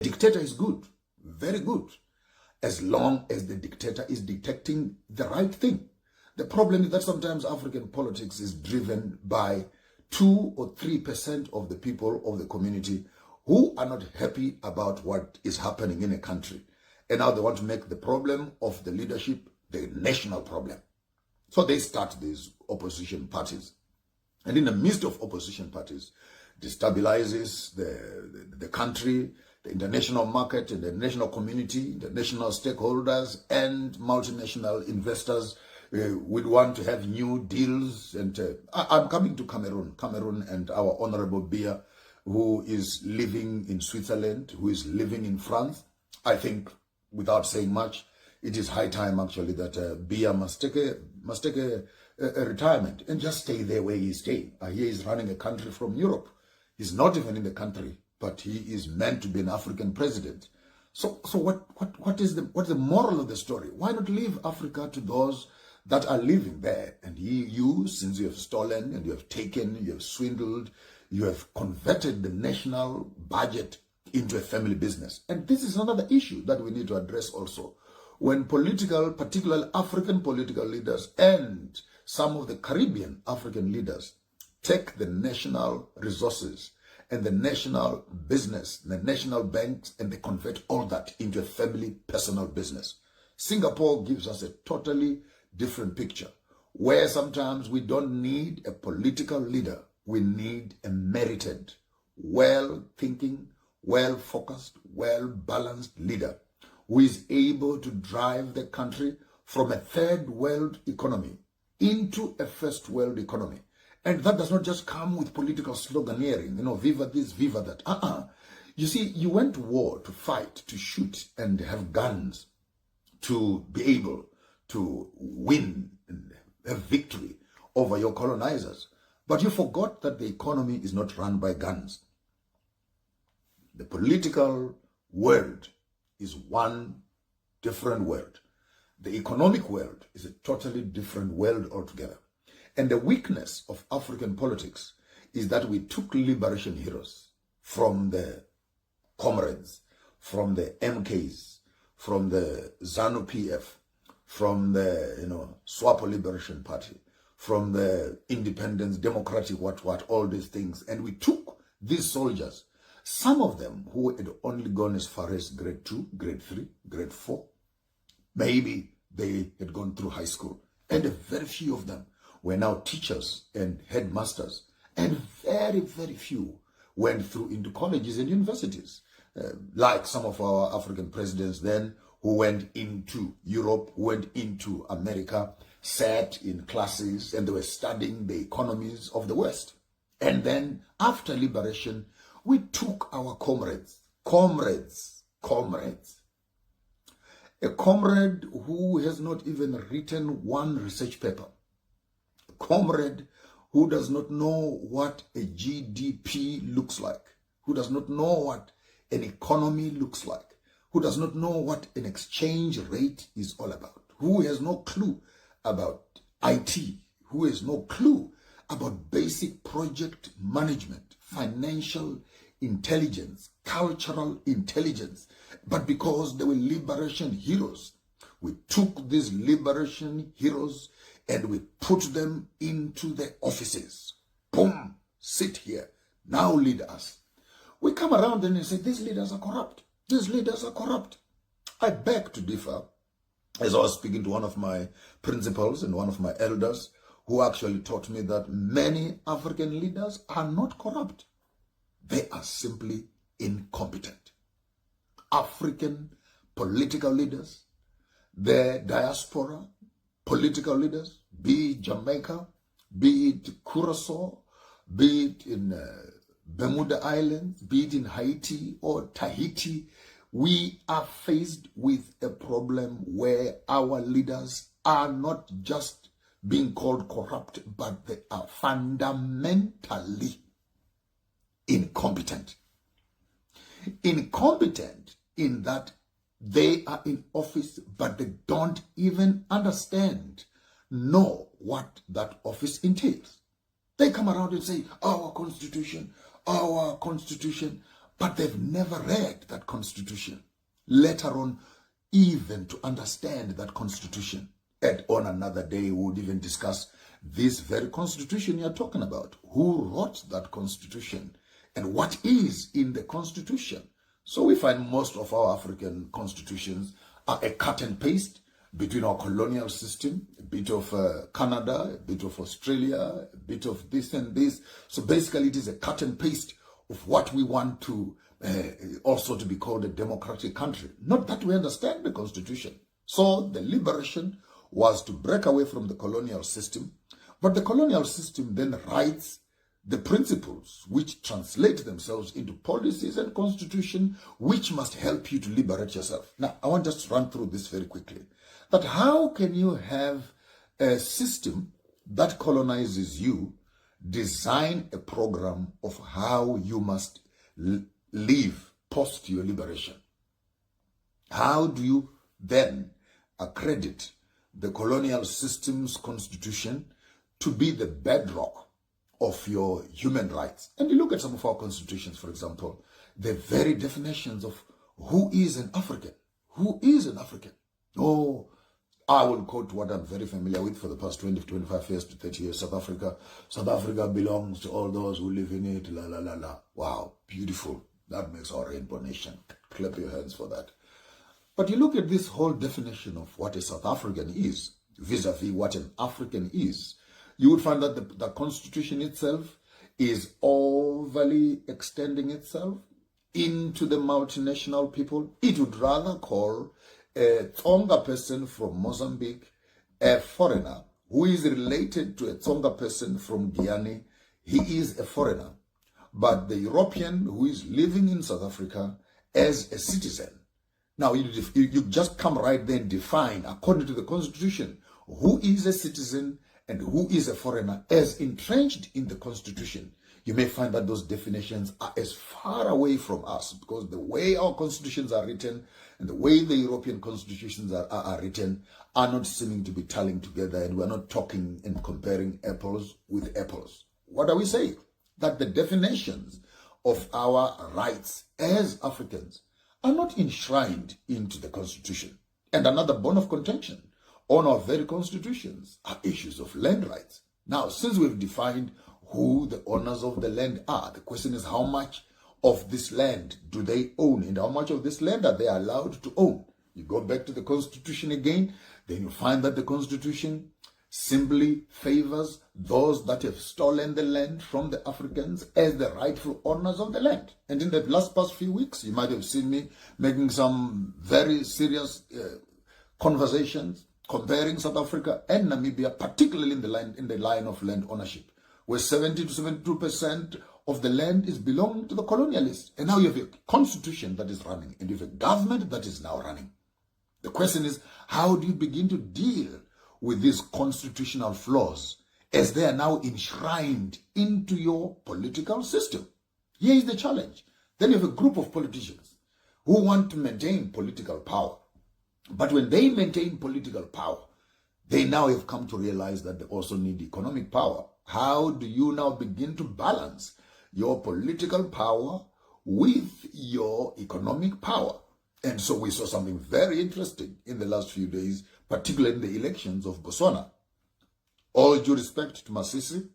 Dictator is good, very good, as long as the dictator is dictating the right thing. The problem is that sometimes African politics is driven by 2 or 3% of the people of the community who are not happy about what is happening in a country. And now they want to make the problem of the leadership the national problem. So they start these opposition parties. And in the midst of opposition parties, destabilizes the country, the international market, and the national community, the national stakeholders, and multinational investors would want to have new deals. And I'm coming to Cameroon, and our Honorable Bia, who is living in Switzerland, who is living in France. I think, without saying much, it is high time actually that Bia must take a retirement and just stay there where he's staying. He is running a country from Europe. He's not even in the country, but he is meant to be an African president. So what is the moral of the story? Why not leave Africa to those that are living there? And you, since you have stolen and you have taken, you have swindled, you have converted the national budget into a family business. And this is another issue that we need to address also. When particularly African political leaders and some of the Caribbean African leaders take the national resources and the national business, the national banks, and they convert all that into a family personal business. Singapore gives us a totally different picture, where sometimes we don't need a political leader. We need a merited, well-thinking, well-focused, well-balanced leader who is able to drive the country from a third world economy into a first world economy. And that does not just come with political sloganeering, viva this, viva that. You see, you went to war to fight, to shoot, and have guns to be able to win and have victory over your colonizers. But you forgot that the economy is not run by guns. The political world is one different world. The economic world is a totally different world altogether. And the weakness of African politics is that we took liberation heroes from the comrades, from the MKs, from the ZANU-PF, from the SWAPO Liberation Party, from the Independence, Democratic, all these things. And we took these soldiers, some of them who had only gone as far as grade 2, grade 3, grade 4. Maybe they had gone through high school. And very few of them were now teachers and headmasters. And very, very few went through into colleges and universities. Like some of our African presidents then, who went into Europe, went into America, sat in classes, and they were studying the economies of the West. And then after liberation, we took our comrades. A comrade who has not even written one research paper. A comrade who does not know what a GDP looks like, who does not know what an economy looks like, who does not know what an exchange rate is all about, who has no clue about IT, who has no clue about basic project management, financial intelligence, cultural intelligence. But because they were liberation heroes, we took these liberation heroes and we put them into the offices. Boom, sit here, now lead us. We come around and say, these leaders are corrupt. These leaders are corrupt. I beg to differ, as I was speaking to one of my principals and one of my elders, who actually taught me that many African leaders are not corrupt. They are simply incompetent. African political leaders, the diaspora political leaders, be it Jamaica, be it Curacao, be it in Bermuda Islands, be it in Haiti or Tahiti, we are faced with a problem where our leaders are not just being called corrupt, but they are fundamentally incompetent. Incompetent in that they are in office, but they don't even know what that office entails. They come around and say, our constitution, but they've never read that constitution, let alone even to understand that constitution. And on another day, we would even discuss this very constitution you're talking about. Who wrote that constitution and what is in the constitution? So we find most of our African constitutions are a cut and paste between our colonial system, a bit of Canada, a bit of Australia, a bit of this and this. So basically it is a cut and paste of what we want to also to be called a democratic country. Not that we understand the constitution. So the liberation was to break away from the colonial system, but the colonial system then writes the principles which translate themselves into policies and constitution which must help you to liberate yourself. Now, I want just to run through this very quickly. That how can you have a system that colonizes you design a program of how you must live post your liberation? How do you then accredit the colonial system's constitution to be the bedrock of your human rights? And you look at some of our constitutions, for example, the very definitions of who is an African. Who is an African? Oh, I will quote what I'm very familiar with for the past 20 to 25 years to 30 years. South Africa. South Africa belongs to all those who live in it. La, la, la, la. Wow, beautiful. That makes our rainbow nation. Clap your hands for that. But you look at this whole definition of what a South African is, vis-a-vis what an African is, you would find that the constitution itself is overly extending itself into the multinational people. It would rather call a Tsonga person from Mozambique a foreigner who is related to a Tsonga person from Guyana. He is a foreigner. But the European who is living in South Africa as a citizen. Now, you just come right there and define, according to the Constitution, who is a citizen and who is a foreigner as entrenched in the Constitution. You may find that those definitions are as far away from us because the way our constitutions are written and the way the European constitutions are written are not seeming to be tallying together, and we're not talking and comparing apples with apples. What are we saying? That the definitions of our rights as Africans are not enshrined into the Constitution. And another bone of contention on our very constitutions are issues of land rights. Now, since we've defined who the owners of the land are, the question is how much of this land do they own and how much of this land are they allowed to own? You go back to the Constitution again, then you find that the Constitution simply favors those that have stolen the land from the Africans as the rightful owners of the land. And in the past few weeks, you might have seen me making some very serious conversations comparing South Africa and Namibia, particularly in the line of land ownership, where 70 to 72% of the land is belonging to the colonialists. And now you have a constitution that is running, and you have a government that is now running. The question is, how do you begin to deal with these constitutional flaws as they are now enshrined into your political system? Here is the challenge. Then you have a group of politicians who want to maintain political power. But when they maintain political power, they now have come to realize that they also need economic power. How do you now begin to balance your political power with your economic power? And so we saw something very interesting in the last few days, particularly in the elections of Botswana. All due respect to Masisi,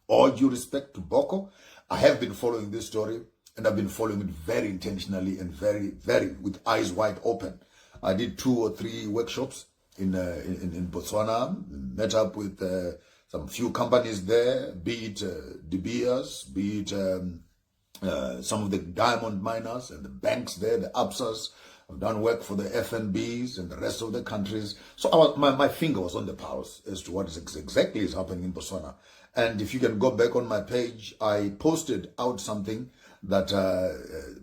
all due respect to Boko, I have been following this story, and I've been following it very intentionally and very, very with eyes wide open. I did 2 or 3 workshops in Botswana, met up with some few companies there, be it De Beers, be it some of the diamond miners and the banks there, the ABSAs. I've done work for the FNBs and the rest of the countries. So my finger was on the pulse as to what exactly is happening in Botswana. And if you can go back on my page, I posted out something that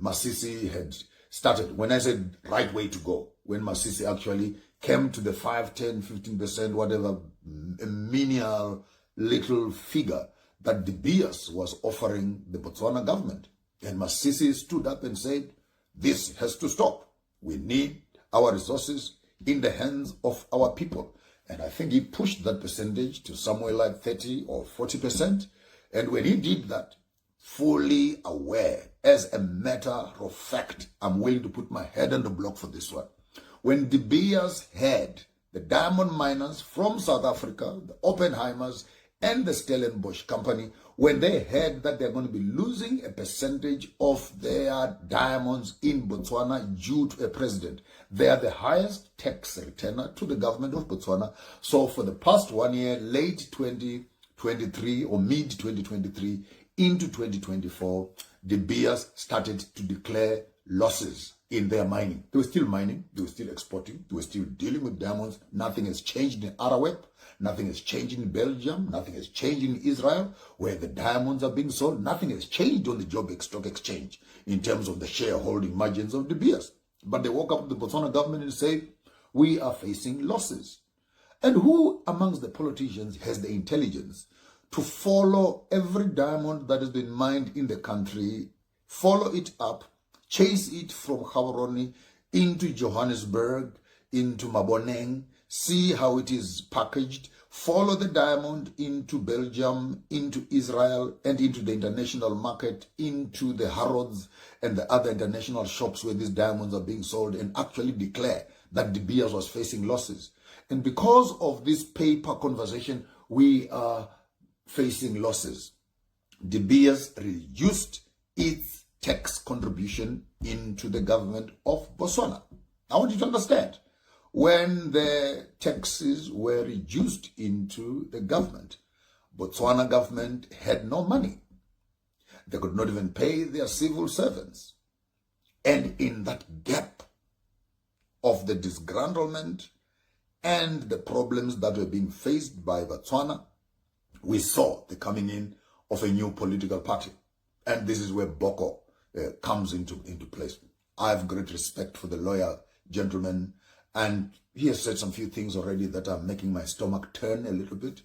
Masisi had started. When I said right way to go, when Masisi actually came to the 5, 10, 15%, whatever menial little figure that De Beers was offering the Botswana government. And Masisi stood up and said, this has to stop. We need our resources in the hands of our people. And I think he pushed that percentage to somewhere like 30 or 40%. And when he did that, fully aware. As a matter of fact, I'm willing to put my head on the block for this one. When De Beers had the diamond miners from South Africa, the Oppenheimers, and the Stellenbosch company, when they heard that they're going to be losing a percentage of their diamonds in Botswana due to a president, they are the highest tax returner to the government of Botswana. So for the past 1 year, late 2023 or mid 2023 into 2024, De Beers started to declare losses in their mining. They were still mining, they were still exporting, they were still dealing with diamonds. Nothing has changed in Arawep, nothing has changed in Belgium, nothing has changed in Israel, where the diamonds are being sold. Nothing has changed on the Joburg Stock Exchange in terms of the shareholding margins of De Beers. But they woke up to the Botswana government and say, we are facing losses. And who amongst the politicians has the intelligence to follow every diamond that has been mined in the country, follow it up, chase it from Gaborone into Johannesburg, into Maboneng, see how it is packaged, follow the diamond into Belgium, into Israel, and into the international market, into the Harrods and the other international shops where these diamonds are being sold, and actually declare that De Beers was facing losses. And because of this paper conversation, we are facing losses. De Beers reduced its tax contribution into the government of Botswana. I want you to understand, when the taxes were reduced into the government, Botswana government had no money. They could not even pay their civil servants. And in that gap of the disgruntlement and the problems that were being faced by Botswana, we saw the coming in of a new political party. And this is where Boko comes into place. I have great respect for the lawyer gentleman, and he has said some few things already that are making my stomach turn a little bit,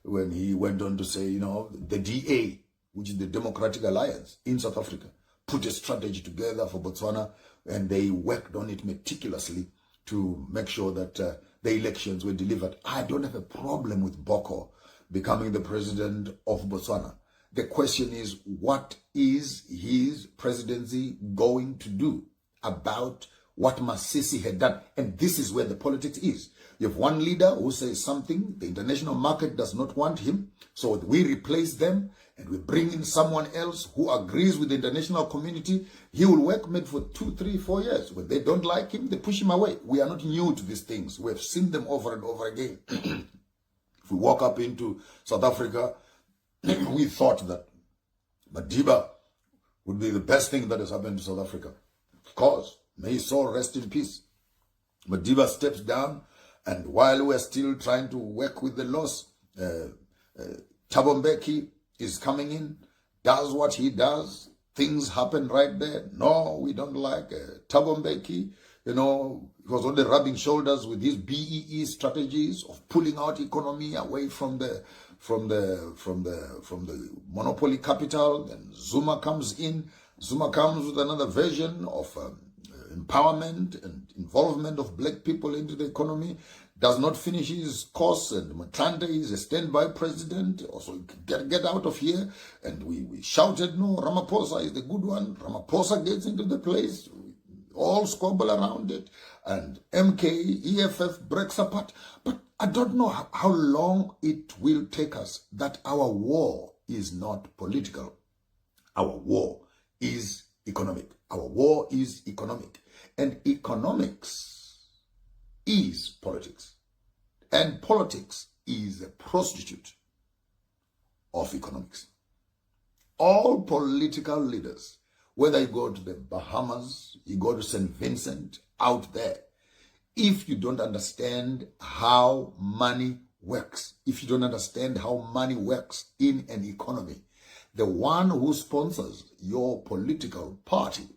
when he went on to say, you know, the DA, which is the Democratic Alliance in South Africa, put a strategy together for Botswana, and they worked on it meticulously to make sure that the elections were delivered. I don't have a problem with Boko becoming the president of Botswana. The question is, what is his presidency going to do about what Masisi had done? And this is where the politics is. You have one leader who says something, the international market does not want him, so we replace them and we bring in someone else who agrees with the international community. He will work maybe for 2, 3, 4 years. When they don't like him, they push him away. We are not new to these things. We have seen them over and over again. If we walk up into South Africa, we thought that Madiba would be the best thing that has happened to South Africa. Of course, may his soul rest in peace. Madiba steps down, and while we're still trying to work with the loss, Thabo Mbeki is coming in, does what he does. Things happen right there. No, we don't like Thabo Mbeki. You know, he was only rubbing shoulders with his BEE strategies of pulling out economy away from the monopoly capital. Then Zuma comes in. Zuma comes with another version of empowerment and involvement of black people into the economy. Does not finish his course, and Matlante is a standby president. Also, get out of here. And we shouted, no, Ramaphosa is the good one. Ramaphosa gets into the place. All squabble around it, and MK, EFF breaks apart. But I don't know how long it will take us. That our war is not political. Our war is economic. Our war is economic. And economics is politics. And politics is a prostitute of economics. All political leaders, whether you go to the Bahamas, you go to St. Vincent, out there, if you don't understand how money works, if you don't understand how money works in an economy, the one who sponsors your political party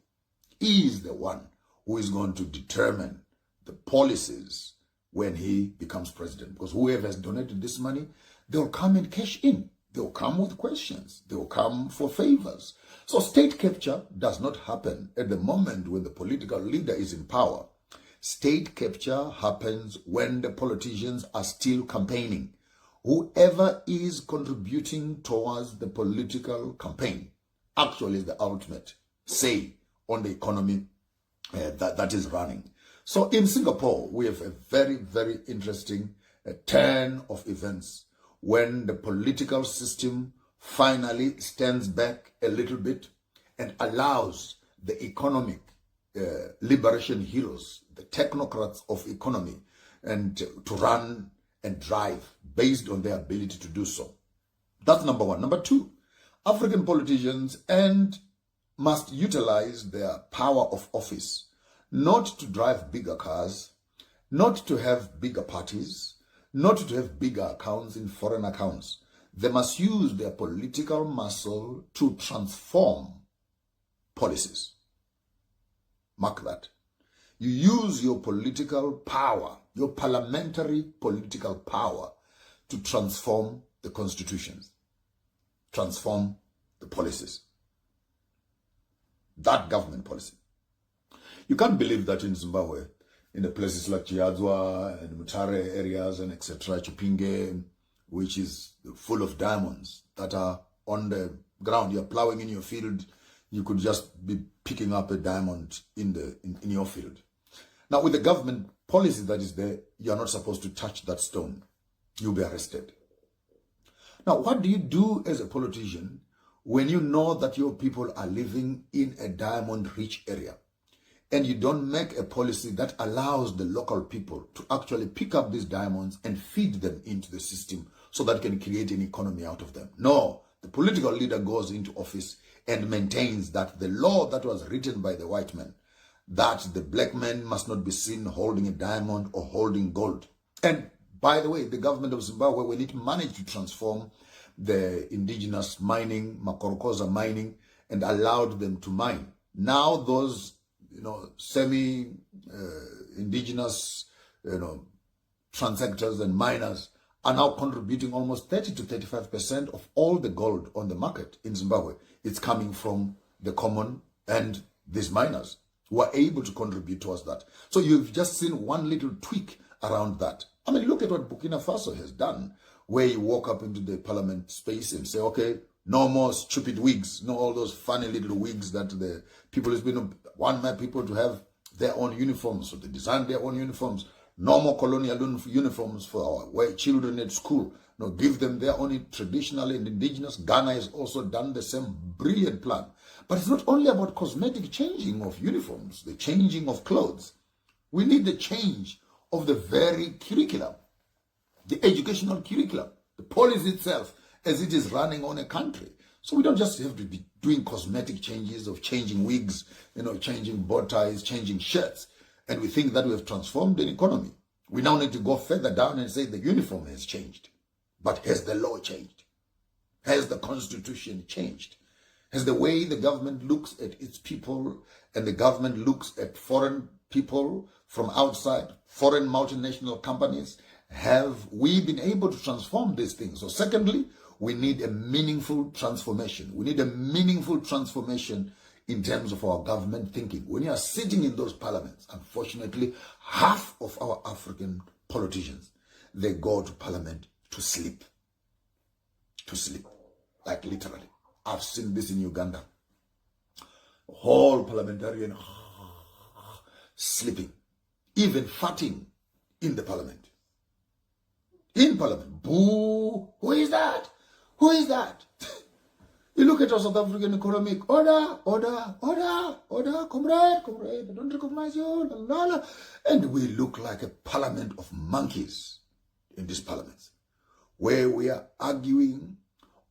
is the one who is going to determine the policies when he becomes president. Because whoever has donated this money, they'll come and cash in. They'll come with questions. They'll come for favors. So state capture does not happen at the moment when the political leader is in power. State capture happens when the politicians are still campaigning. Whoever is contributing towards the political campaign actually is the ultimate say on the economy that is running. So in Singapore, we have a very, very interesting turn of events when the political system finally stands back a little bit and allows the economic liberation heroes, the technocrats of economy, and to run and drive based on their ability to do so. That's number one. Number two, African politicians must utilize their power of office not to drive bigger cars, not to have bigger parties, not to have bigger accounts in foreign accounts. They must use their political muscle to transform policies. Mark that. You use your political power, your parliamentary political power, to transform the constitutions, transform the policies. That government policy. You can't believe that in Zimbabwe, in the places like Chiadzwa and Mutare areas and etc., Chipinge, which is full of diamonds that are on the ground. You're plowing in your field, you could just be picking up a diamond in your field. Now, with the government policy that is there, you're not supposed to touch that stone. You'll be arrested. Now, what do you do as a politician when you know that your people are living in a diamond-rich area and you don't make a policy that allows the local people to actually pick up these diamonds and feed them into the system so that it can create an economy out of them? No, the political leader goes into office and maintains that the law that was written by the white man, that the black man must not be seen holding a diamond or holding gold. And by the way, the government of Zimbabwe, when it managed to transform the indigenous mining, Makorokoza mining, and allowed them to mine, now those semi-indigenous transactors and miners are now contributing almost 30 to 35% of all the gold on the market in Zimbabwe. It's coming from the common and these miners who are able to contribute towards that. So you've just seen one little tweak around that. I mean, look at what Burkina Faso has done, where you walk up into the parliament space and say, okay, no more stupid wigs, no all those funny little wigs that the people want my people to have their own uniforms, so they design their own uniforms. No more colonial uniforms for our children at school. No, give them their own traditional and indigenous. Ghana has also done the same brilliant plan. But it's not only about cosmetic changing of uniforms, the changing of clothes. We need the change of the very curriculum, the educational curriculum, the policy itself as it is running on a country. So we don't just have to be doing cosmetic changes of changing wigs, changing bow ties, changing shirts, and we think that we have transformed the economy. We now need to go further down and say the uniform has changed. But has the law changed? Has the constitution changed? Has the way the government looks at its people and the government looks at foreign people from outside, foreign multinational companies, have we been able to transform these things? So secondly, we need a meaningful transformation. We need a meaningful transformation in terms of our government thinking. When you are sitting in those parliaments, unfortunately, half of our African politicians, they go to parliament to sleep. To sleep. Like literally. I've seen this in Uganda. Whole parliamentarian sleeping. Even farting in the parliament. In parliament. Boo! Who is that? Who is that? You look at our South African economic order, comrade, I don't recognize you, la, la. And we look like a parliament of monkeys in these parliaments, where we are arguing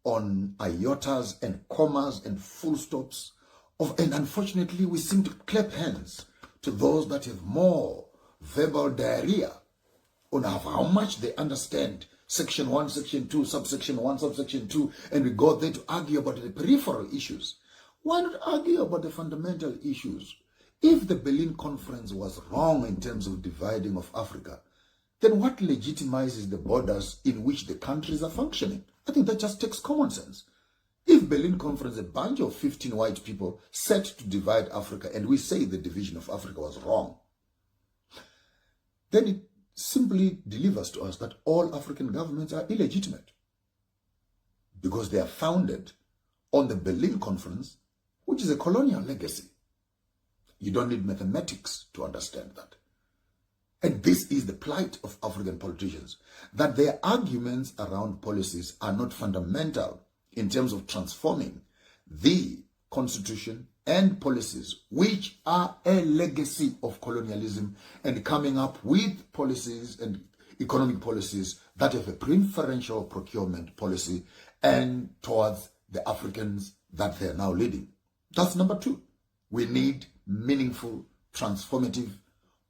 on iotas and commas and full stops, and unfortunately we seem to clap hands to those that have more verbal diarrhea on how much they understand Section 1, Section 2, Subsection 1, Subsection 2, and we go there to argue about the peripheral issues. Why not argue about the fundamental issues? If the Berlin Conference was wrong in terms of dividing of Africa, then what legitimizes the borders in which the countries are functioning? I think that just takes common sense. If Berlin Conference, a bunch of 15 white people set to divide Africa, and we say the division of Africa was wrong, then it simply delivers to us that all African governments are illegitimate because they are founded on the Berlin Conference, which is a colonial legacy. You don't need mathematics to understand that. And this is the plight of African politicians, that their arguments around policies are not fundamental in terms of transforming the constitution and policies, which are a legacy of colonialism, and coming up with policies and economic policies that have a preferential procurement policy and towards the Africans that they are now leading. That's number two. We need meaningful, transformative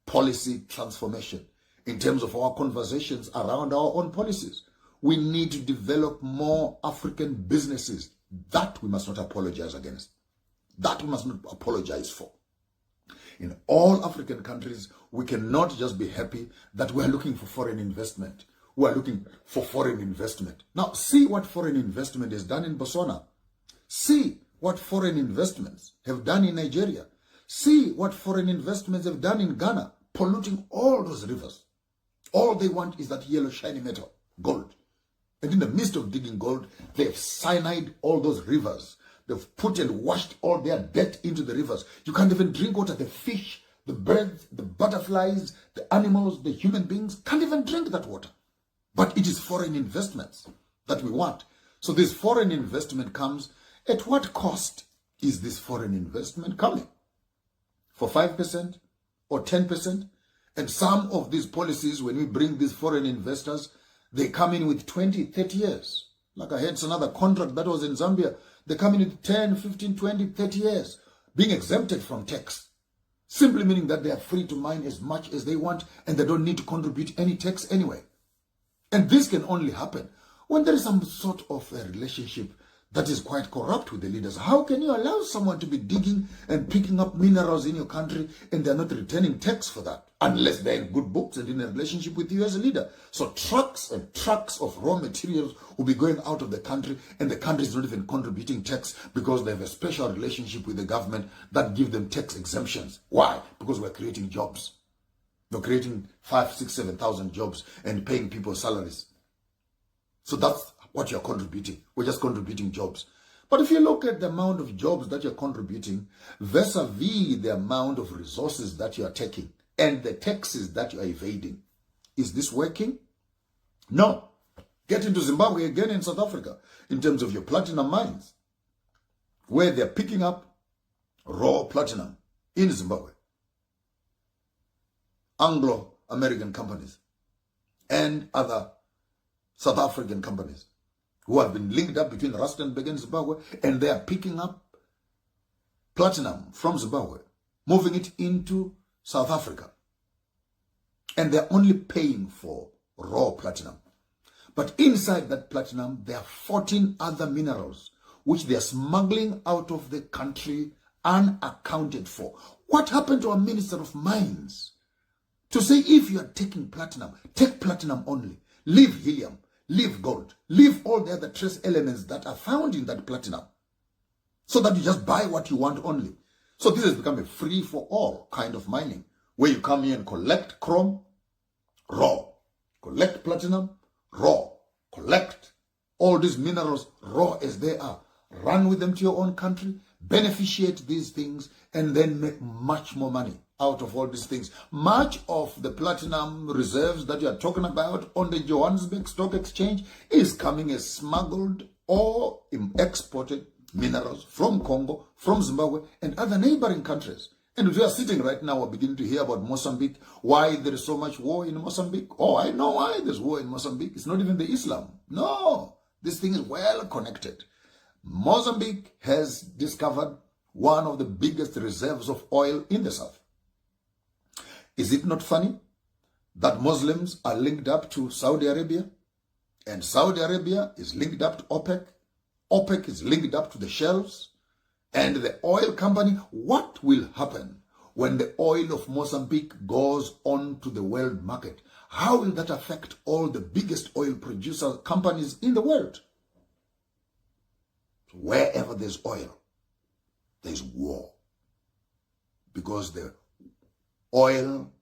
policy transformation in terms of our conversations around our own policies. We need to develop more African businesses. That we must not apologize against. That we must not apologize for. In all African countries, we cannot just be happy that we are looking for foreign investment. We are looking for foreign investment. Now, see what foreign investment has done in Botswana. See what foreign investments have done in Nigeria. See what foreign investments have done in Ghana, polluting all those rivers. All they want is that yellow shiny metal, gold. And in the midst of digging gold, they have cyanide all those rivers. They've put and washed all their dirt into the rivers. You can't even drink water. The fish, the birds, the butterflies, the animals, the human beings can't even drink that water. But it is foreign investments that we want. So this foreign investment comes. At what cost is this foreign investment coming? For 5% or 10%? And some of these policies, when we bring these foreign investors, they come in with 20, 30 years. Like I had another contract that was in Zambia. They come in with 10, 15, 20, 30 years, being exempted from tax. Simply meaning that they are free to mine as much as they want and they don't need to contribute any tax anyway. And this can only happen when there is some sort of a relationship that is quite corrupt with the leaders. How can you allow someone to be digging and picking up minerals in your country and they're not returning tax for that? Unless they're in good books and in a relationship with you as a leader. So trucks and trucks of raw materials will be going out of the country and the country is not even contributing tax because they have a special relationship with the government that give them tax exemptions. Why? Because we're creating jobs. We're creating 5, 6, 7,000 jobs and paying people salaries. So that's what you're contributing. We're just contributing jobs. But if you look at the amount of jobs that you're contributing vis-a-vis the amount of resources that you are taking and the taxes that you are evading, is this working? No. Get into Zimbabwe again and South Africa in terms of your platinum mines, where they're picking up raw platinum in Zimbabwe. Anglo-American companies and other South African companies who have been linked up between Rustenburg and Zimbabwe, and they are picking up platinum from Zimbabwe, moving it into South Africa. And they're only paying for raw platinum. But inside that platinum, there are 14 other minerals which they are smuggling out of the country unaccounted for. What happened to our Minister of Mines to say, if you are taking platinum, take platinum only, leave helium, leave gold, leave all the other trace elements that are found in that platinum, so that you just buy what you want only. So this has become a free-for-all kind of mining, where you come here and collect chrome, raw, collect platinum, raw, collect all these minerals raw as they are, run with them to your own country, beneficiate these things, and then make much more money out of all these things. Much of the platinum reserves that you are talking about on the Johannesburg Stock Exchange is coming as smuggled or exported minerals from Congo, from Zimbabwe, and other neighboring countries. And we are sitting right now, we're beginning to hear about Mozambique, why there is so much war in Mozambique. Oh, I know why there's war in Mozambique. It's not even the Islam. No, this thing is well connected. Mozambique has discovered one of the biggest reserves of oil in the south. Is it not funny that Muslims are linked up to Saudi Arabia, and Saudi Arabia is linked up to OPEC, OPEC is linked up to the shelves, and the oil company? What will happen when the oil of Mozambique goes on to the world market? How will that affect all the biggest oil producer companies in the world? Wherever there's oil, there's war. Because the oil-rich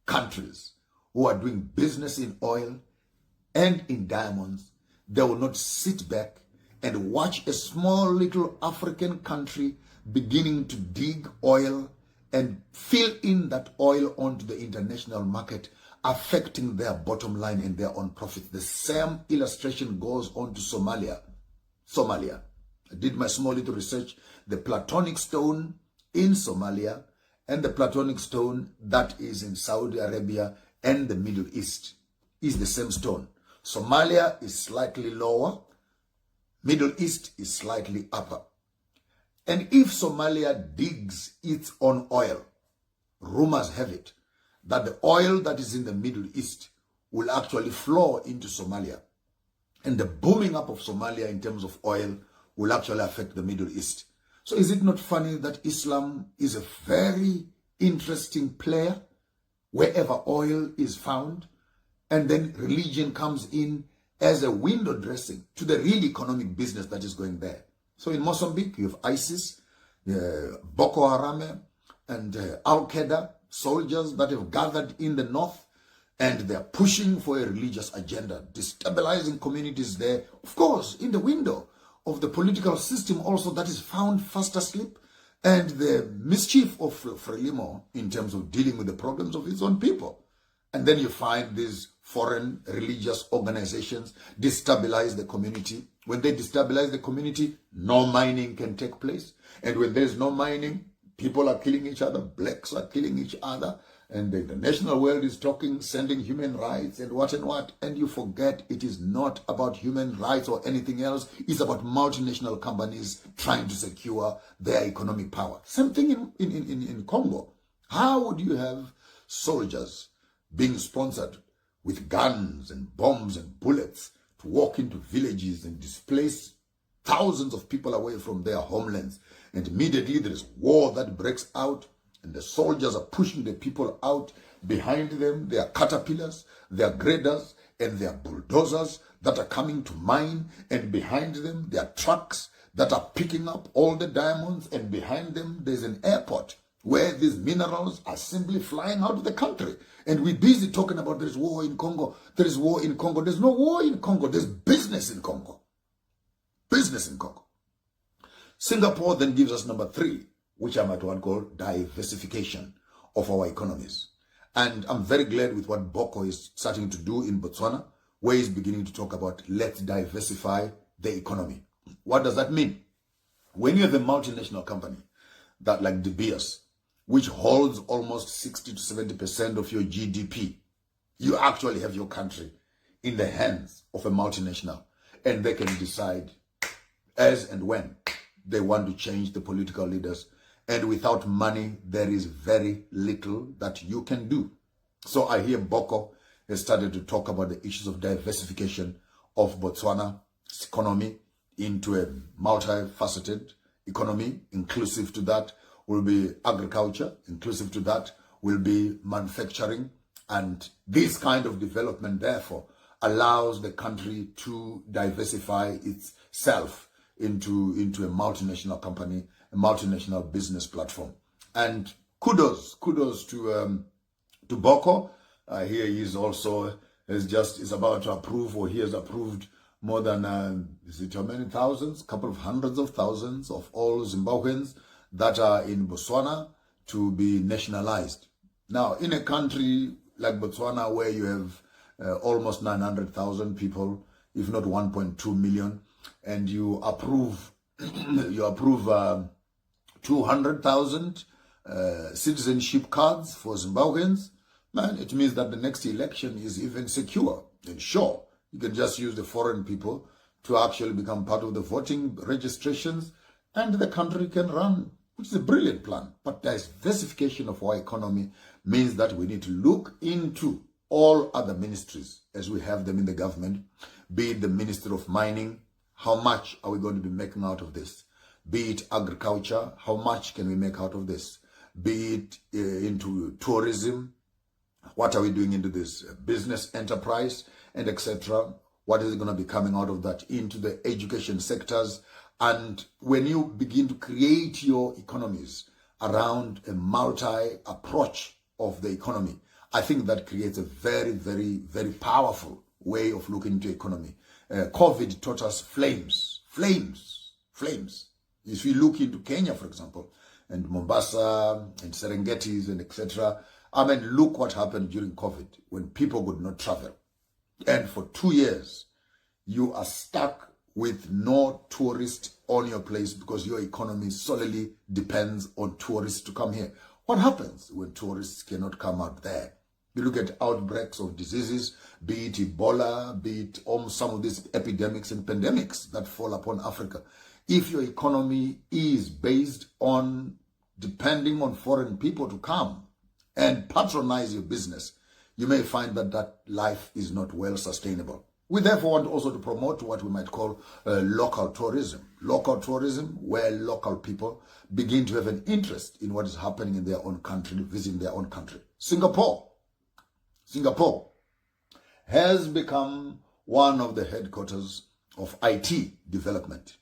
countries who are doing business in oil and in diamonds, they will not sit back and watch a small little African country beginning to dig oil and fill in that oil onto the international market, affecting their bottom line and their own profit. The same illustration goes on to Somalia. I did my small little research. The Platonic stone in Somalia and the Platonic stone that is in Saudi Arabia and the Middle East is the same stone. Somalia is slightly lower, Middle East is slightly upper. And if Somalia digs its own oil, rumors have it that the oil that is in the Middle East will actually flow into Somalia. And the booming up of Somalia in terms of oil will actually affect the Middle East. So is it not funny that Islam is a very interesting player wherever oil is found, and then religion comes in as a window dressing to the real economic business that is going there? So in Mozambique, you have ISIS, Boko Haram, and Al-Qaeda soldiers that have gathered in the north, and they're pushing for a religious agenda, destabilizing communities there, of course, in the window of the political system also that is found fast asleep, and the mischief of Frelimo in terms of dealing with the problems of its own people. And then you find these foreign religious organizations destabilize the community. When they destabilize the community, no mining can take place. And when there's no mining, people are killing each other, blacks are killing each other, and the international world is talking, sending human rights and what, and you forget it is not about human rights or anything else. It's about multinational companies trying to secure their economic power. Same thing in Congo. How would you have soldiers being sponsored with guns and bombs and bullets to walk into villages and displace thousands of people away from their homelands? And immediately there is war that breaks out, and the soldiers are pushing the people out. Behind them, there are caterpillars, there are graders, and there are bulldozers that are coming to mine. And behind them, there are trucks that are picking up all the diamonds. And behind them, there's an airport where these minerals are simply flying out of the country. And we're busy talking about there's war in Congo. There is war in Congo. There's no war in Congo. There's business in Congo. Business in Congo. Singapore then gives us number 3, which I might want to call diversification of our economies. And I'm very glad with what Boko is starting to do in Botswana, where he's beginning to talk about let's diversify the economy. What does that mean? When you have a multinational company that like De Beers, which holds almost 60 to 70% of your GDP, you actually have your country in the hands of a multinational, and they can decide as and when they want to change the political leaders. And without money, there is very little that you can do. So I hear Boko has started to talk about the issues of diversification of Botswana's economy into a multifaceted economy. Inclusive to that will be agriculture. Inclusive to that will be manufacturing. And this kind of development, therefore, allows the country to diversify itself into a multinational company, a multinational business platform. And kudos to Boko. Here he is also is about to approve, or he has approved more than is it how many thousands, couple of hundreds of thousands of all Zimbabweans that are in Botswana to be nationalized. Now, in a country like Botswana, where you have almost 900,000 people, if not 1.2 million, and you approve 200,000 citizenship cards for Zimbabweans, man, it means that the next election is even secure. And sure, you can just use the foreign people to actually become part of the voting registrations, and the country can run, which is a brilliant plan. But diversification of our economy means that we need to look into all other ministries as we have them in the government, be it the Ministry of Mining. How much are we going to be making out of this? Be it agriculture, how much can we make out of this? Be it into tourism, what are we doing into this business enterprise, and etc. What is going to be coming out of that into the education sectors? And when you begin to create your economies around a multi-approach of the economy, I think that creates a very, very, very powerful way of looking into economy. COVID taught us flames flames. If you look into Kenya, for example, and Mombasa and Serengetis and etc., I mean, look what happened during COVID when people could not travel. And for 2 years, you are stuck with no tourist on your place because your economy solely depends on tourists to come here. What happens when tourists cannot come out there? You look at outbreaks of diseases, be it Ebola, be it some of these epidemics and pandemics that fall upon Africa. If your economy is based on depending on foreign people to come and patronize your business, you may find that that life is not well sustainable. We therefore want also to promote what we might call local tourism. Local tourism, where local people begin to have an interest in what is happening in their own country, visiting their own country. Singapore has become one of the headquarters of IT development.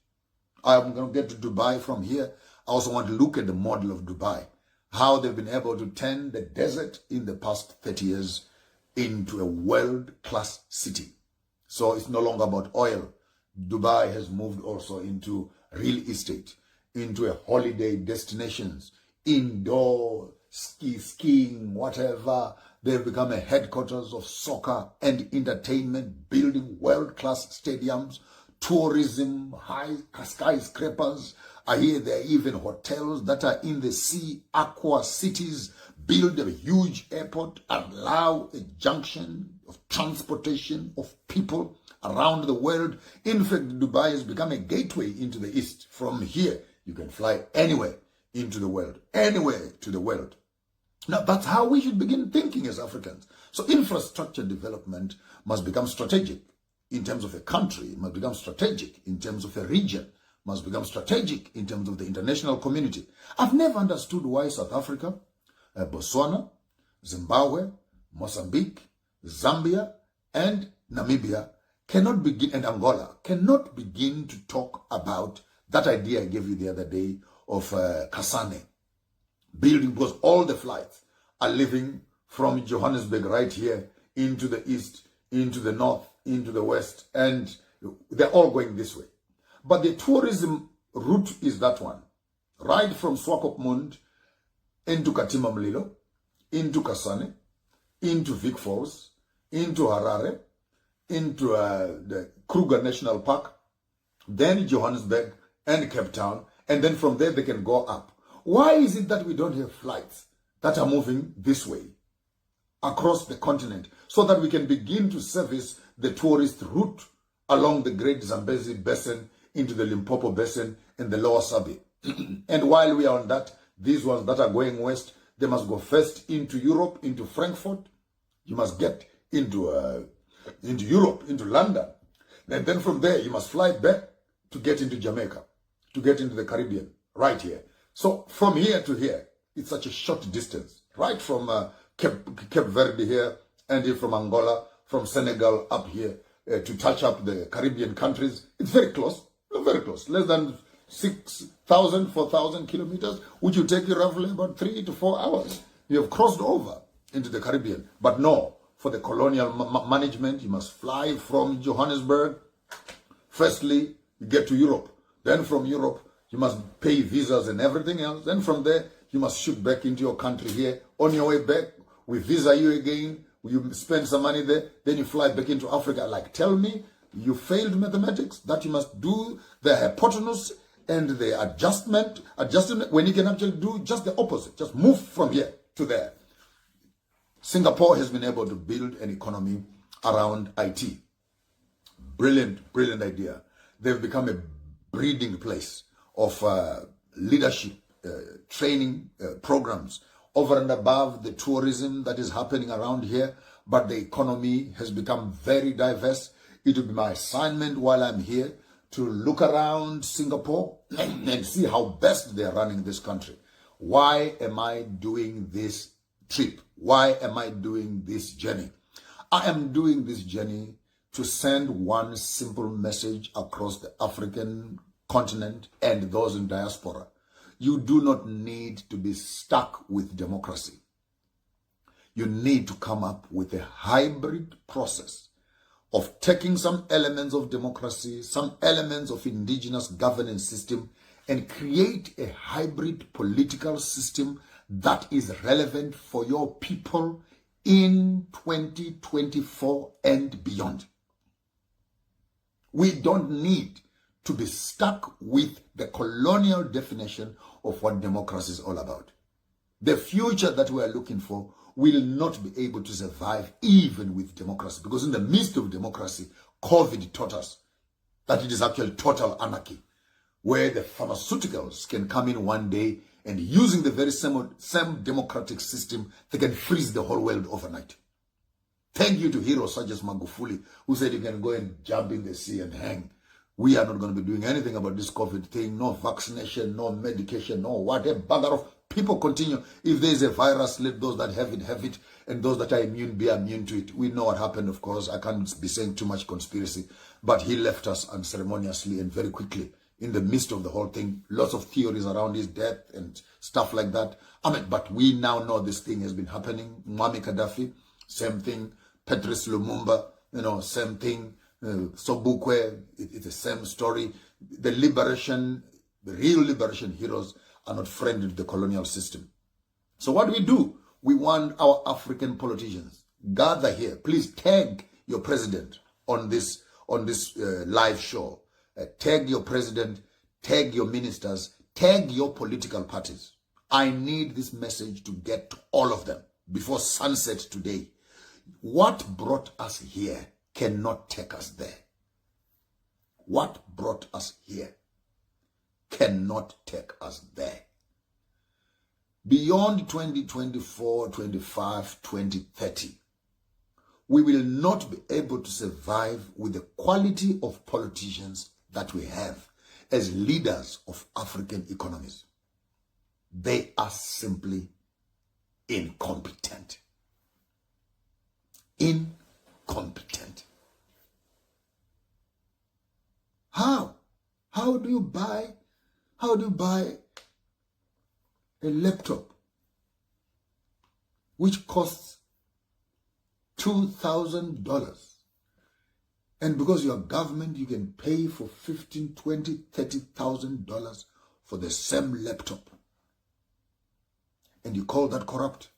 I'm going to get to Dubai from here. I also want to look at the model of Dubai, how they've been able to turn the desert in the past 30 years into a world-class city. So it's no longer about oil. Dubai has moved also into real estate, into a holiday destinations, indoor skiing, whatever. They've become a headquarters of soccer and entertainment, building world-class stadiums, tourism, high skyscrapers. I hear there are even hotels that are in the sea, aqua cities, build a huge airport, allow a junction of transportation of people around the world. In fact, Dubai has become a gateway into the East. From here, you can fly anywhere into the world, anywhere to the world. Now, that's how we should begin thinking as Africans. So infrastructure development must become strategic in terms of a country, must become strategic in terms of a region, must become strategic in terms of the international community. I've never understood why South Africa, Botswana, Zimbabwe, Mozambique, Zambia, and Namibia cannot begin, and Angola cannot begin to talk about that idea I gave you the other day of Kasane building, because all the flights are leaving from Johannesburg right here into the east, into the north, into the west, and they're all going this way. But the tourism route is that one, right from Swakopmund into Katima Mlilo, into Kasane, into Vic Falls, into Harare, into the Kruger National Park, then Johannesburg and Cape Town, and then from there they can go up. Why is it that we don't have flights that are moving this way across the continent so that we can begin to service the tourist route along the Great Zambezi Basin into the Limpopo Basin and the Lower Sabi? And while we are on that, these ones that are going west, they must go first into Europe, into Frankfurt. You must get into Europe, into London. And then from there, you must fly back to get into Jamaica, to get into the Caribbean, right here. So from here to here, it's such a short distance, right from Cape Verde here, and from Angola, from Senegal up here to touch up the Caribbean countries. It's very close, less than 6,000, 4,000 kilometers, which will take you roughly about 3 to 4 hours. You have crossed over into the Caribbean. But no, for the colonial management, you must fly from Johannesburg. Firstly, you get to Europe. Then from Europe, you must pay visas and everything else. Then from there, you must shoot back into your country here. On your way back, we visa you again. You spend some money there. Then you fly back into Africa. Like, tell me, you failed mathematics, that you must do the hypotenuse and the adjustment, when you can actually do just the opposite. Just move from here to there. Singapore has been able to build an economy around IT. Brilliant idea. They've become a breeding place of leadership, training programs over and above the tourism that is happening around here. But the economy has become very diverse. It will be my assignment while I'm here to look around Singapore and see how best they're running this country. Why am I doing this trip? Why am I doing this journey? I am doing this journey to send one simple message across the African continent and those in diaspora. You do not need to be stuck with democracy. You need to come up with a hybrid process of taking some elements of democracy, some elements of indigenous governance system, and create a hybrid political system that is relevant for your people in 2024 and beyond. We don't need to be stuck with the colonial definition of what democracy is all about. The future that we are looking for will not be able to survive even with democracy, because in the midst of democracy, COVID taught us that it is actually total anarchy, where the pharmaceuticals can come in one day and using the very same democratic system, they can freeze the whole world overnight. Thank you to heroes such as Magufuli, who said you can go and jump in the sea and hang. We are not going to be doing anything about this COVID thing. No vaccination, no medication, no whatever. Bugger off. People continue. If there is a virus, let those that have it, and those that are immune be immune to it. We know what happened, of course. I can't be saying too much conspiracy, but he left us unceremoniously and very quickly in the midst of the whole thing. Lots of theories around his death and stuff like that. but we now know this thing has been happening. Muammar Gaddafi, same thing. Patrice Lumumba, same thing. Sobukwe, it's the same story. The real liberation heroes are not friendly to the colonial system. So what do? We want our African politicians gather here. Please tag your president on this live show. Tag your president, tag your ministers, tag your political parties. I need this message to get to all of them before sunset today. What brought us here cannot take us there. What brought us here cannot take us there. Beyond 2024, 25, 2030, we will not be able to survive with the quality of politicians that we have as leaders of African economies. They are simply incompetent. Incompetent. How? How do you buy a laptop which costs $2,000, and because you're government, you can pay for $15,000, $20,000, $30,000 for the same laptop, and you call that corrupt?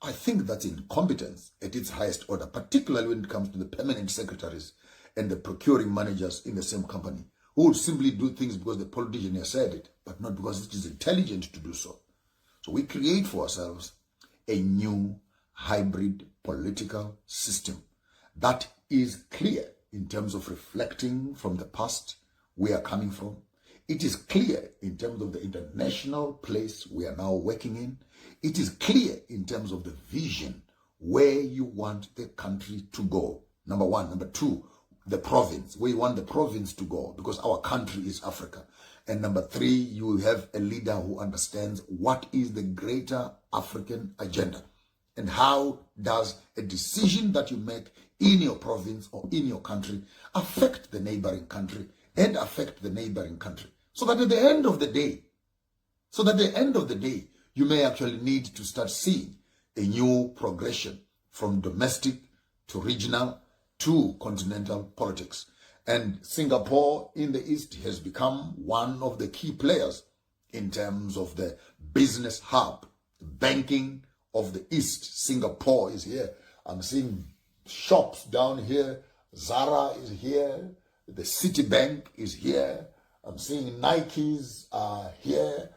I think that's incompetence at its highest order, particularly when it comes to the permanent secretaries and the procuring managers in the same company, who would simply do things because the politician has said it, but not because it is intelligent to do so. So we create for ourselves a new hybrid political system that is clear in terms of reflecting from the past we are coming from. It is clear in terms of the international place we are now working in. It is clear in terms of the vision where you want the country to go. Number one. Number two, the province, where you want the province to go, because our country is Africa. And number three, you have a leader who understands what is the greater African agenda and how does a decision that you make in your province or in your country affect the neighboring country and affect the neighboring country. So that at the end of the day, you may actually need to start seeing a new progression from domestic to regional to continental politics. And Singapore in the East has become one of the key players in terms of the business hub, banking of the East. Singapore is here. I'm seeing shops down here. Zara is here. The Citibank is here. I'm seeing Nikes are here.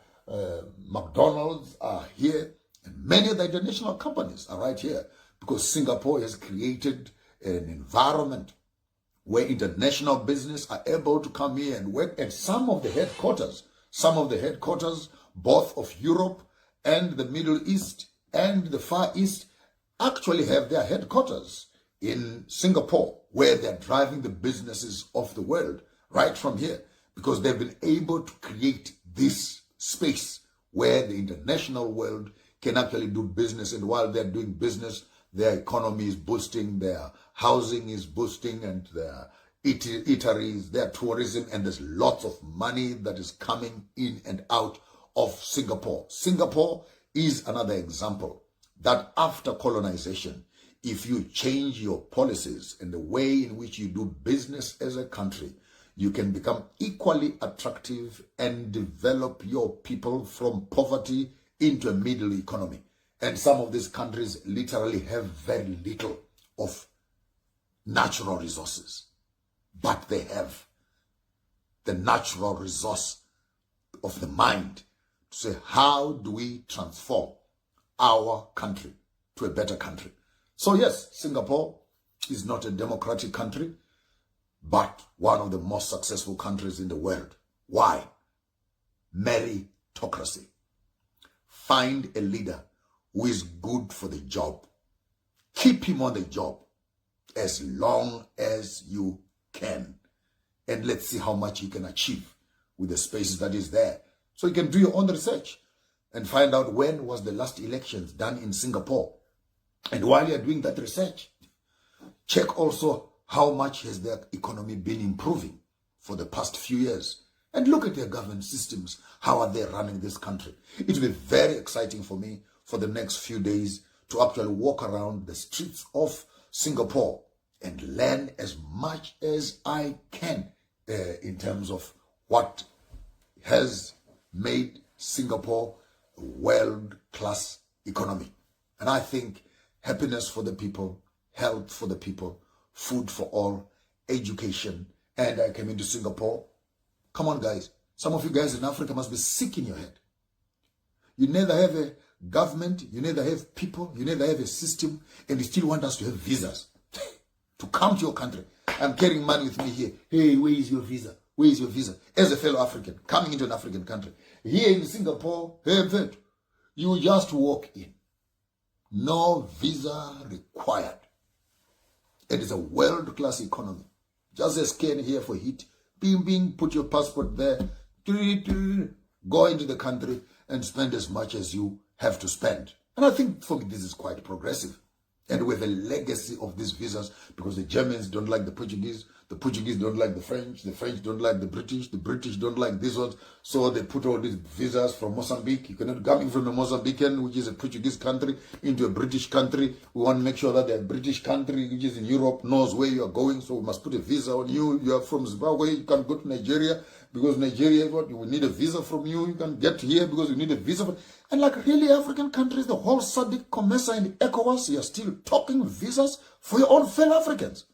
McDonald's are here. And many of the international companies are right here, because Singapore has created an environment where international business are able to come here and work. And some of the headquarters, both of Europe and the Middle East and the Far East, actually have their headquarters in Singapore, where they're driving the businesses of the world right from here, because they've been able to create this space where the international world can actually do business. And while they're doing business, their economy is boosting, their housing is boosting, and their eateries, their tourism, and there's lots of money that is coming in and out of Singapore. Singapore is another example that after colonization if you change your policies and the way in which you do business as a country, you can become equally attractive and develop your people from poverty into a middle economy. And some of these countries literally have very little of natural resources, but they have the natural resource of the mind to say, how do we transform our country to a better country? So yes, Singapore is not a democratic country, but one of the most successful countries in the world. Why? Meritocracy. Find a leader who is good for the job. Keep him on the job as long as you can. And let's see how much you can achieve with the spaces that is there. So you can do your own research and find out when was the last elections done in Singapore. And while you're doing that research, check also how much has their economy been improving for the past few years. And look at their government systems. How are they running this country? It will be very exciting for me for the next few days to actually walk around the streets of Singapore and learn as much as I can in terms of what has made Singapore a world-class economy. And I think happiness for the people, health for the people, food for all, education. And I came into Singapore. Come on, guys. Some of you guys in Africa must be sick in your head. You neither have a government, you neither have people, you neither have a system, and you still want us to have visas to come to your country. I'm carrying money with me here. Hey, where is your visa? Where is your visa? As a fellow African, coming into an African country. Here in Singapore, you just walk in. No visa required. It is a world-class economy. Just a scan here for heat. Bing, bing, put your passport there. Go into the country and spend as much as you have to spend. And I think for me this is quite progressive. And with a legacy of these visas, because the Germans don't like the Portuguese don't like the French don't like the British don't like these ones. So they put all these visas from Mozambique. You cannot come from a Mozambican, which is a Portuguese country, into a British country. We want to make sure that the British country, which is in Europe, knows where you are going. So we must put a visa on you. You are from Zimbabwe, you can't go to Nigeria, because Nigeria, what, we need a visa from you. You can get here because you need a visa. And like really African countries, the whole SADC, COMESA and ECOWAS, you are still talking visas for your own fellow Africans.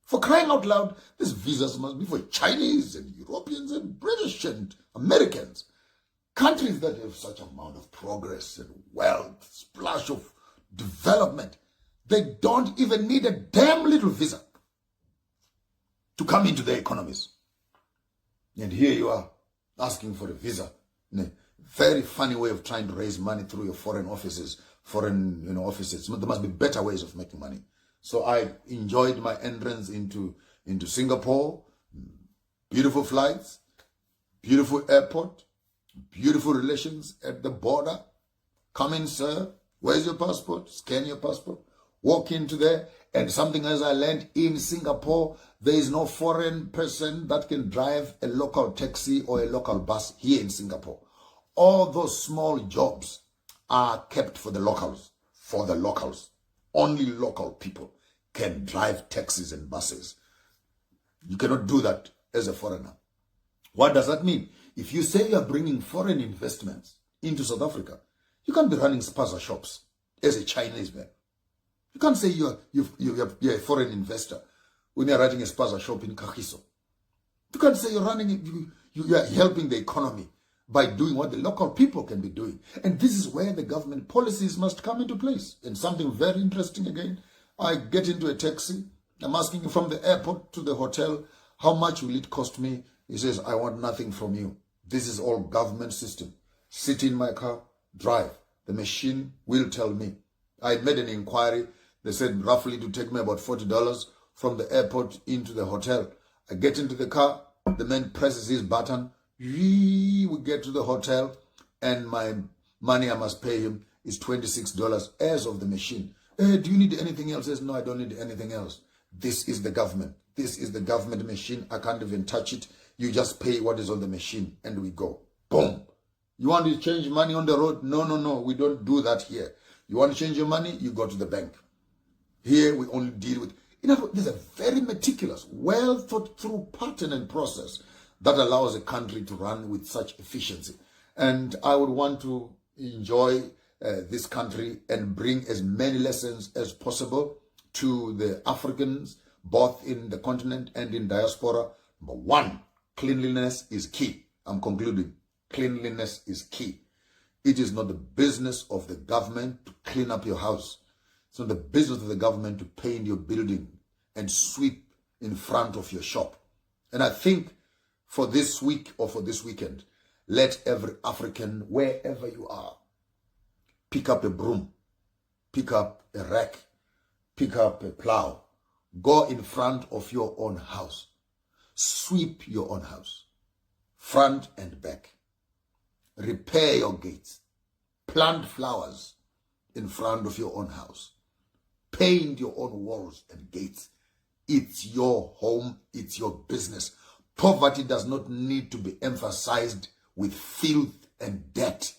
For crying out loud, these visas must be for Chinese and Europeans and British and Americans. Countries that have such amount of progress and wealth, splash of development, they don't even need a damn little visa to come into their economies. And here you are asking for a visa. In a very funny way of trying to raise money through your foreign offices, offices. There must be better ways of making money. So I enjoyed my entrance into Singapore. Beautiful flights, beautiful airport, beautiful relations at the border. Come in, sir. Where's your passport? Scan your passport. Walk into there. And something as I learned in Singapore, there is no foreign person that can drive a local taxi or a local bus here in Singapore. All those small jobs are kept for the locals. For the locals. Only local people can drive taxis and buses. You cannot do that as a foreigner. What does that mean? If you say you are bringing foreign investments into South Africa, you can't be running spaza shops as a Chinese man. You can't say you're a foreign investor when you're running a spaza shop in Kagiso. You can't say you are helping the economy by doing what the local people can be doing. And this is where the government policies must come into place. And something very interesting again, I get into a taxi. I'm asking him from the airport to the hotel, how much will it cost me? He says, I want nothing from you. This is all government system. Sit in my car, drive. The machine will tell me. I made an inquiry. They said roughly to take me about $40 from the airport into the hotel. I get into the car. The man presses his button. We get to the hotel, and my money I must pay him is $26 as of the machine. Do you need anything else? He says, no, I don't need anything else. This is the government. This is the government machine. I can't even touch it. You just pay what is on the machine, and we go. Boom. You want to change money on the road? No. We don't do that here. You want to change your money? You go to the bank. Here we only deal with, there's a very meticulous, well thought through pattern and process that allows a country to run with such efficiency. And I would want to enjoy this country and bring as many lessons as possible to the Africans, both in the continent and in diaspora. Number one, cleanliness is key. I'm concluding. Cleanliness is key. It is not the business of the government to clean up your house. It's not the business of the government to paint your building and sweep in front of your shop. And I think for this week or for this weekend, let every African, wherever you are, pick up a broom, pick up a rake, pick up a plow, go in front of your own house, sweep your own house, front and back, repair your gates, plant flowers in front of your own house, paint your own walls and gates. It's your home, it's your business. Poverty does not need to be emphasized with filth and debt.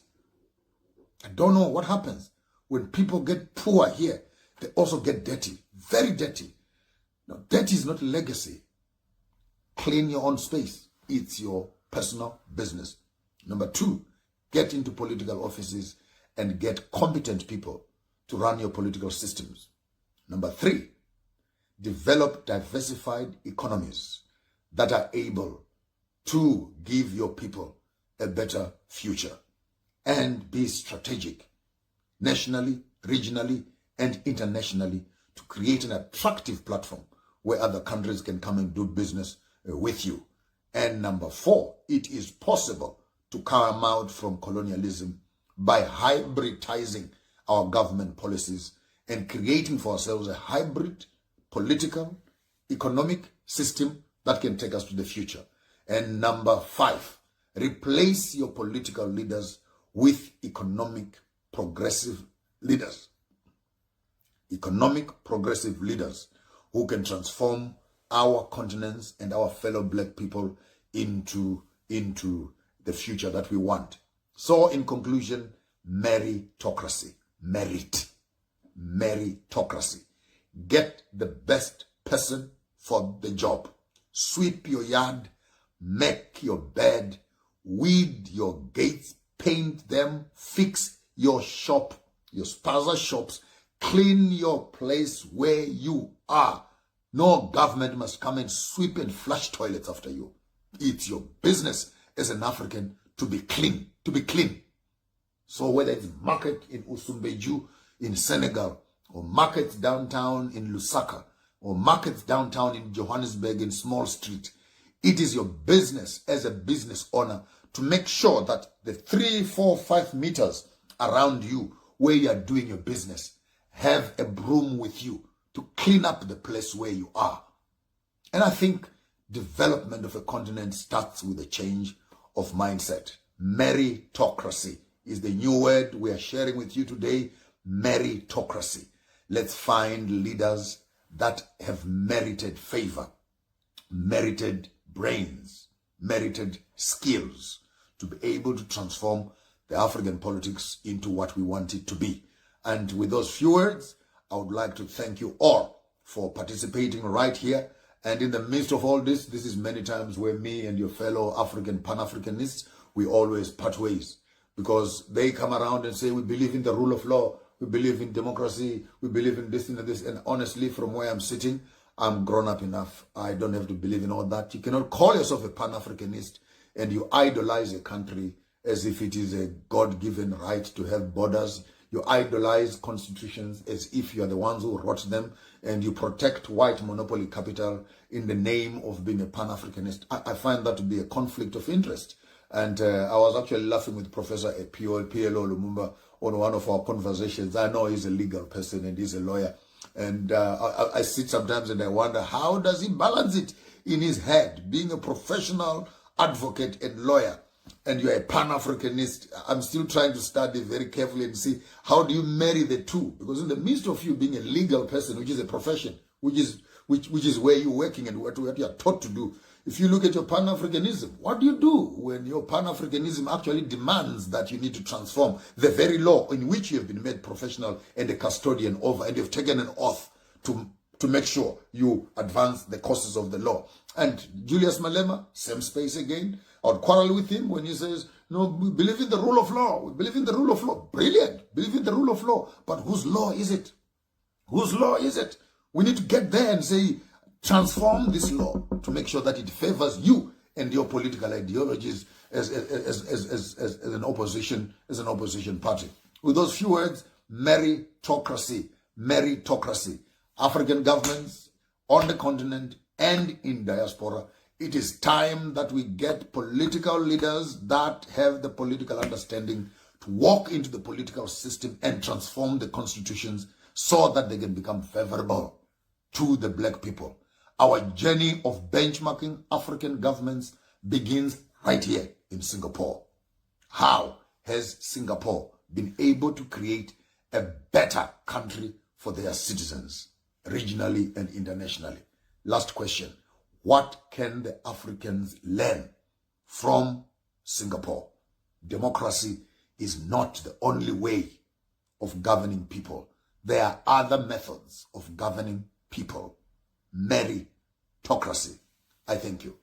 I don't know what happens when people get poor here. They also get dirty, very dirty. No, dirty is not a legacy. Clean your own space. It's your personal business. Number two, get into political offices and get competent people to run your political systems. Number three, develop diversified economies that are able to give your people a better future. And be strategic, nationally, regionally, and internationally, to create an attractive platform where other countries can come and do business with you. And number four, it is possible to come out from colonialism by hybridizing our government policies and creating for ourselves a hybrid political, economic system that can take us to the future. And number five, replace your political leaders with economic progressive leaders. Economic progressive leaders who can transform our continents and our fellow black people into the future that we want. So in conclusion, meritocracy. Meritocracy. Get the best person for the job. Sweep your yard, make your bed, weed your gates, paint them, fix your shop, your spaza shops, clean your place where you are. No government must come and sweep and flush toilets after you. It's your business as an African to be clean, So whether it's market in Usumbeju in Senegal, or markets downtown in Lusaka, or markets downtown in Johannesburg in Small Street, it is your business as a business owner to make sure that the 3, 4, 5 meters around you where you are doing your business have a broom with you to clean up the place where you are. And I think development of a continent starts with a change of mindset. Meritocracy is the new word we are sharing with you today. Meritocracy. Let's find leaders that have merited favor, merited brains, merited skills to be able to transform the African politics into what we want it to be. And with those few words, I would like to thank you all for participating right here. And in the midst of all this is many times where me and your fellow African Pan-Africanists, we always part ways, because they come around and say, we believe in the rule of law, we believe in democracy, we believe in this and this. And honestly, from where I'm sitting, I'm grown up enough. I don't have to believe in all that. You cannot call yourself a Pan-Africanist and you idolize a country as if it is a God-given right to have borders. You idolize constitutions as if you are the ones who wrote them, and you protect white monopoly capital in the name of being a Pan-Africanist. I find that to be a conflict of interest. And I was actually laughing with Professor PLO Lumumba on one of our conversations. I know he's a legal person and he's a lawyer. And I sit sometimes and I wonder, how does he balance it in his head, being a professional advocate and lawyer, and you're a Pan-Africanist? I'm still trying to study very carefully and see, how do you marry the two? Because in the midst of you being a legal person, which is a profession, which is where you're working and what you're taught to do, if you look at your Pan-Africanism, what do you do when your Pan-Africanism actually demands that you need to transform the very law in which you have been made professional and a custodian over, and you've taken an oath to make sure you advance the causes of the law. And Julius Malema, same space again. I would quarrel with him when he says, no, we believe in the rule of law. We believe in the rule of law. Brilliant. Believe in the rule of law. But whose law is it? Whose law is it? We need to get there and say, transform this law to make sure that it favors you and your political ideologies as an opposition party. With those few words, meritocracy. Meritocracy. African governments on the continent and in diaspora, it is time that we get political leaders that have the political understanding to walk into the political system and transform the constitutions so that they can become favorable to the black people. Our journey of benchmarking African governments begins right here in Singapore. How has Singapore been able to create a better country for their citizens, regionally and internationally? Last question. What can the Africans learn from Singapore? Democracy is not the only way of governing people. There are other methods of governing people. Meritocracy. I thank you.